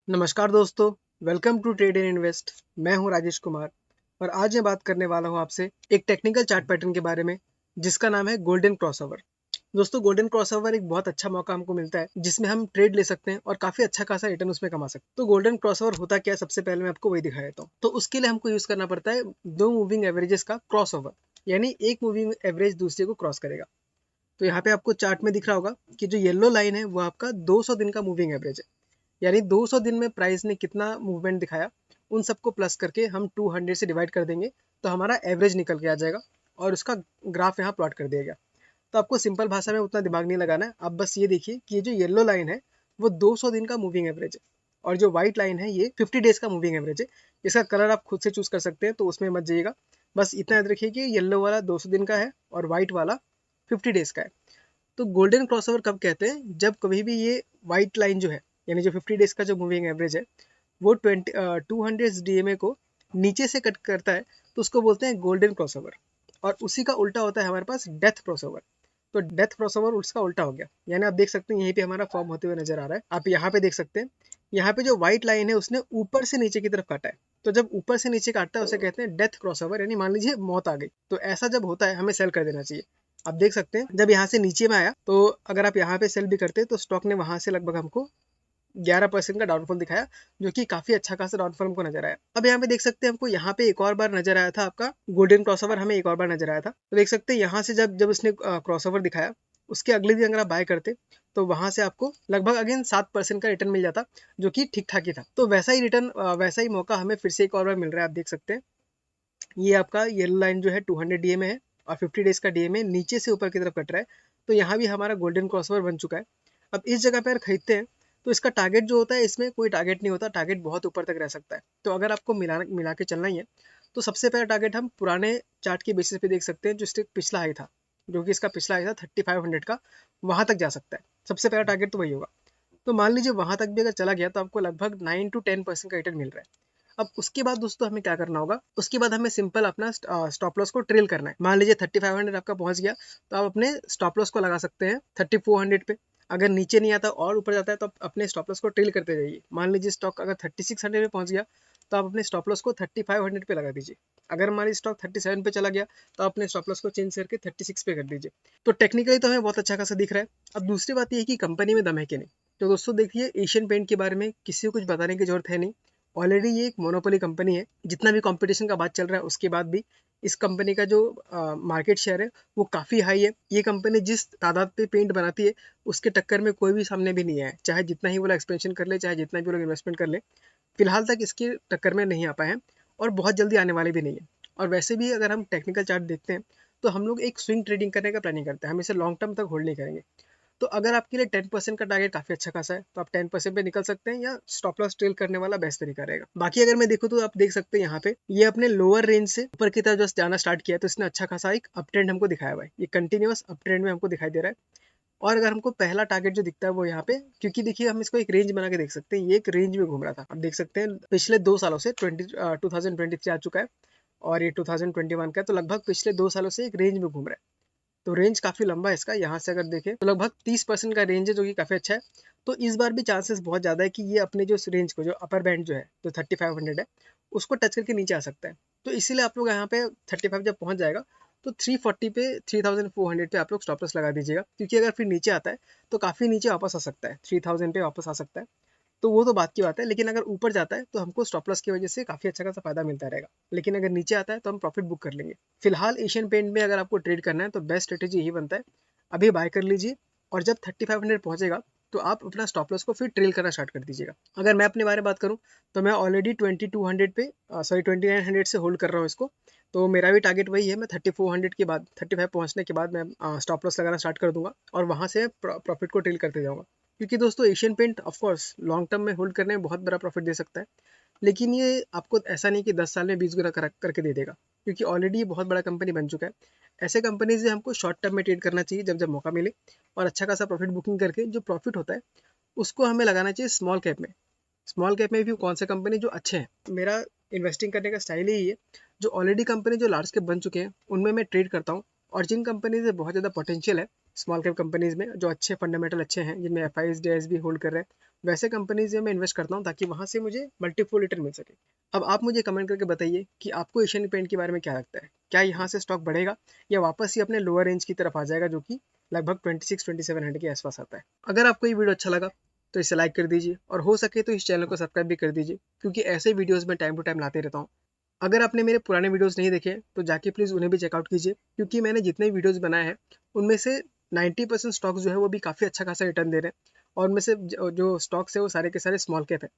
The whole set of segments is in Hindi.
नमस्कार दोस्तों, welcome to trade and invest. मैं हूं राजेश कुमार और आज मैं बात करने वाला हूं आपसे एक टेक्निकल चार्ट पैटर्न के बारे में जिसका नाम है गोल्डन क्रॉसओवर। दोस्तों, गोल्डन क्रॉसओवर एक बहुत अच्छा मौका हमको मिलता है जिसमें हम ट्रेड ले सकते हैं और काफी अच्छा खासा रिटर्न उसमें कमा सकते हैं। तो गोल्डन क्रॉसओवर होता क्या है, सबसे पहले मैं आपको वही दिखा देता हूँ। तो उसके लिए हमको यूज करना पड़ता है दो मूविंग एवरेजेस का क्रॉसओवर, यानी एक मूविंग एवरेज दूसरे को क्रॉस करेगा। तो यहाँ पे आपको चार्ट में दिख रहा होगा कि जो येलो लाइन है वो आपका 200 दिन का मूविंग एवरेज है, यानी 200 दिन में प्राइस ने कितना मूवमेंट दिखाया उन सबको प्लस करके हम 200 से डिवाइड कर देंगे तो हमारा एवरेज निकल के आ जाएगा और उसका ग्राफ यहाँ प्लॉट कर दिया गया। तो आपको सिंपल भाषा में उतना दिमाग नहीं लगाना है, आप बस ये देखिए कि ये जो येलो लाइन है वो 200 दिन का मूविंग एवरेज है और जो व्हाइट लाइन है ये 50 डेज का मूविंग एवरेज है। इसका कलर आप खुद से चूज कर सकते हैं, तो उसमें मत जाइएगा। बस इतना याद रखिए कि येलो वाला 200 दिन का है और व्हाइट वाला 50 डेज का है। तो गोल्डन क्रॉसओवर कब कहते हैं, जब कभी भी ये व्हाइट लाइन जो है यानी जो 50 डेज का जो मूविंग एवरेज है वो 200 डीएमए को नीचे से कट करता है तो उसको बोलते हैं गोल्डन क्रॉसओवर। और उसी का उल्टा होता है हमारे पास डेथ क्रॉसओवर। तो डेथ क्रॉसओवर उसका उल्टा हो गया, यानी आप देख सकते हैं यहीं पे हमारा फॉर्म होते हुए नजर आ रहा है। आप यहाँ पे देख सकते हैं, यहाँ पे जो व्हाइट लाइन है उसने ऊपर से नीचे की तरफ काटा है। तो जब ऊपर से नीचे काटता है उसे कहते हैं डेथ क्रॉसओवर, यानी मान लीजिए मौत आ गई। तो ऐसा जब होता है हमें सेल कर देना चाहिए। आप देख सकते हैं जब यहाँ से नीचे में आया तो अगर आप यहाँ पे सेल भी करते तो स्टॉक ने वहां से लगभग हमको 11% का डाउनफॉल दिखाया, जो कि काफी अच्छा खासा डाउनफॉल हमको नजर आया। अब यहाँ पे देख सकते हैं हमको यहाँ पे एक और बार नजर आया था आपका गोल्डन क्रॉसओवर, हमें एक और बार नजर आया था। तो देख सकते हैं यहाँ से जब जब उसने क्रॉसओवर दिखाया उसके अगले दिन अगर आप बाय करते तो वहां से आपको लगभग अगेन 7% का रिटर्न मिल जाता, जो कि ठीक ठाक ही था। तो वैसा ही रिटर्न, वैसा ही मौका हमें फिर से एक और बार मिल रहा है। आप देख सकते हैं ये आपका येलो लाइन जो है 200 डीएमए है और 50 डेज का डीएमए नीचे से ऊपर की तरफ कट रहा है। तो यहाँ भी हमारा गोल्डन क्रॉसओवर बन चुका है। अब इस जगह पर खरीदते हैं तो इसका टारगेट जो होता है, इसमें कोई टारगेट नहीं होता, टारगेट बहुत ऊपर तक रह सकता है। तो अगर आपको मिला के चलना ही है तो सबसे पहला टारगेट हम पुराने चार्ट के बेसिस पे देख सकते हैं। जो इसका पिछला हाई था, जो कि इसका पिछला हाई था 3500 का, वहां तक जा सकता है। सबसे पहला टारगेट तो वही होगा। तो मान लीजिए वहां तक भी अगर चला गया तो आपको लगभग 9 to 10% का रिटर्न मिल रहा है। अब उसके बाद दोस्तों हमें क्या करना होगा, उसके बाद हमें सिंपल अपना स्टॉप लॉस को ट्रेल करना है। मान लीजिए 3500 आपका पहुंच गया तो आप अपने स्टॉप लॉस को लगा सकते हैं 3400 पे। अगर नीचे नहीं आता और ऊपर जाता है तो आप अपने स्टॉप लॉस को ट्रेल करते जाइए। मान लीजिए स्टॉक अगर 3600 पे पहुंच गया तो आप अपने स्टॉप लॉस को 3500 पे लगा दीजिए। अगर हमारी स्टॉक 37 पे चला गया तो आप अपने स्टॉप लॉस को चेंज करके 36 पे कर दीजिए। तो टेक्निकली तो हमें बहुत अच्छा खासा दिख रहा है। अब दूसरी बात यह है कि कंपनी में दम है कि नहीं। तो दोस्तों देखिए, एशियन पेंट के बारे में किसी को कुछ बताने की जरूरत है नहीं। ऑलरेडी ये एक मोनोपोली कंपनी है। जितना भी कंपटीशन का बात चल रहा है उसके बाद भी इस कंपनी का जो मार्केट शेयर है वो काफ़ी हाई है। ये कंपनी जिस तादाद पे पेंट बनाती है उसके टक्कर में कोई भी सामने भी नहीं आया है। चाहे जितना ही वो लोग एक्सपेंशन कर ले, चाहे जितना भी वो लोग इन्वेस्टमेंट कर ले, फिलहाल तक इसके टक्कर में नहीं आ पाए हैं और बहुत जल्दी आने वाले भी नहीं है। और वैसे भी अगर हम टेक्निकल चार्ट देखते हैं तो हम लोग एक स्विंग ट्रेडिंग करने का प्लानिंग करते हैं, हम इसे लॉन्ग टर्म तक होल्ड नहीं करेंगे। तो अगर आपके लिए 10% का टारगेट काफी अच्छा खासा है तो आप 10% पे निकल सकते हैं, या स्टॉप लॉस ट्रेल करने वाला बेस्ट तरीका रहेगा। बाकी अगर मैं देखूँ तो आप देख सकते हैं यहाँ पे ये अपने लोअर रेंज से ऊपर की तरफ जस्ट जाना स्टार्ट किया, तो इसने अच्छा खासा एक अप ट्रेंड हमको दिखाया हुआ है। ये कंटिन्यूअस अप ट्रेंड में हमको दिखाई दे रहा है। और अगर हमको पहला टारगेट जो दिखता है वो यहाँ पे, क्योंकि देखिए हम इसको एक रेंज बना के देख सकते हैं, ये एक रेंज में घूम रहा था। आप देख सकते हैं पिछले 2 सालों से 2023 आ चुका है और ये 2021 का है, तो लगभग पिछले 2 सालों से एक रेंज में घूम रहा है। तो रेंज काफी लंबा है इसका। यहाँ से अगर देखें तो लगभग 30% का रेंज है, जो कि काफी अच्छा है। तो इस बार भी चांसेस बहुत ज्यादा है कि ये अपने जो रेंज को, जो अपर बैंड जो है जो 3500 है, उसको टच करके नीचे आ सकता है। तो इसीलिए आप लोग यहाँ पे 35 जब पहुंच जाएगा तो 340 पे, 3400 पे आप लोग स्टॉप लॉस लगा दीजिएगा, क्योंकि अगर फिर नीचे आता है तो काफी नीचे वापस आ सकता है, 3000 पे वापस आ सकता है। तो वो तो बात की बात है, लेकिन अगर ऊपर जाता है तो हमको स्टॉप लॉस की वजह से काफी अच्छा खासा फायदा मिलता रहेगा। लेकिन अगर नीचे आता है तो हम प्रॉफिट बुक कर लेंगे। फिलहाल एशियन पेंट में अगर आपको ट्रेड करना है तो बेस्ट स्ट्रेटेजी यही बनता है, अभी बाय कर लीजिए और जब 3500 पहुंचेगा तो आप अपना स्टॉप लॉस को फिर ट्रेल करना स्टार्ट कर दीजिएगा। अगर मैं अपने बारे में बात करूं तो मैं ऑलरेडी 2200 पे, सॉरी 2900 से होल्ड कर रहा हूँ इसको। तो मेरा भी टारगेट वही है, मैं 3400 के बाद 35 पहुंचने के बाद मैं स्टॉप लॉस लगाना स्टार्ट कर दूंगा और वहां से प्रॉफिट को ट्रेल करते जाऊंगा। क्योंकि दोस्तों Asian Paint of course long term में होल्ड करने में बहुत बड़ा प्रॉफिट दे सकता है, लेकिन ये आपको ऐसा नहीं कि 10 साल में 20 गुना करके दे देगा, क्योंकि ऑलरेडी ये बहुत बड़ा कंपनी बन चुका है। ऐसे कंपनी से हमको शॉर्ट टर्म में ट्रेड करना चाहिए जब जब मौका मिले, और अच्छा खासा प्रॉफिट बुकिंग करके जो प्रॉफिट होता है उसको हमें लगाना चाहिए स्मॉल कैप में। स्मॉल कैप में भी कौन से कंपनी जो अच्छे हैं, मेरा इन्वेस्टिंग करने का स्टाइल ही है, जो ऑलरेडी कंपनी जो लार्ज कैप बन चुके हैं उनमें मैं ट्रेड करता हूँ, और जिन कंपनी से बहुत ज़्यादा पोटेंशियल है स्मॉल कैप कंपनीज में जो अच्छे फंडामेंटल अच्छे हैं, जिनमें एफआईज डीआईज भी होल्ड कर रहे हैं, वैसे कंपनीज में मैं इन्वेस्ट करता हूँ ताकि वहाँ से मुझे मल्टीपल रिटर्न मिल सके। अब आप मुझे कमेंट करके बताइए कि आपको एशियन पेंट के बारे में क्या लगता है, क्या यहाँ से स्टॉक बढ़ेगा या वापस ही अपने लोअर रेंज की तरफ आ जाएगा, जो कि लगभग 26-2700 के आसपास आता है। अगर आपको ये वीडियो अच्छा लगा तो इसे लाइक कर दीजिए और हो सके तो इस चैनल को सब्सक्राइब भी कर दीजिए, क्योंकि ऐसे वीडियोस में टाइम टू टाइम लाते रहता हूँ। अगर आपने मेरे पुराने वीडियोस नहीं देखे तो जाके प्लीज़ उन्हें भी चेकआउट कीजिए, क्योंकि मैंने जितने वीडियोस बनाए हैं उनमें से 90% स्टॉक जो है वो भी काफ़ी अच्छा खासा रिटर्न दे रहे हैं, और उनमें से जो स्टॉक्स है वो सारे के सारे स्मॉल कैप है।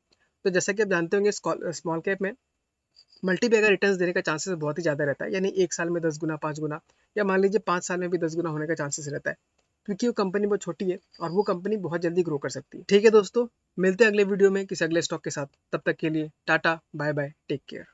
तो जैसा कि आप जानते होंगे, स्मॉल कैप में मल्टी बैगर रिटर्न्स देने का चांसेस बहुत ही ज़्यादा रहता है, यानी एक साल में 10 गुना 5 गुना, या मान लीजिए 5 साल में भी 10 गुना होने का चांसेस रहता है, क्योंकि वो कंपनी बहुत छोटी है और वो कंपनी बहुत जल्दी ग्रो कर सकती है। ठीक है दोस्तों, मिलते हैं अगले वीडियो में किसी अगले स्टॉक के साथ। तब तक के लिए tata bye bye, take care.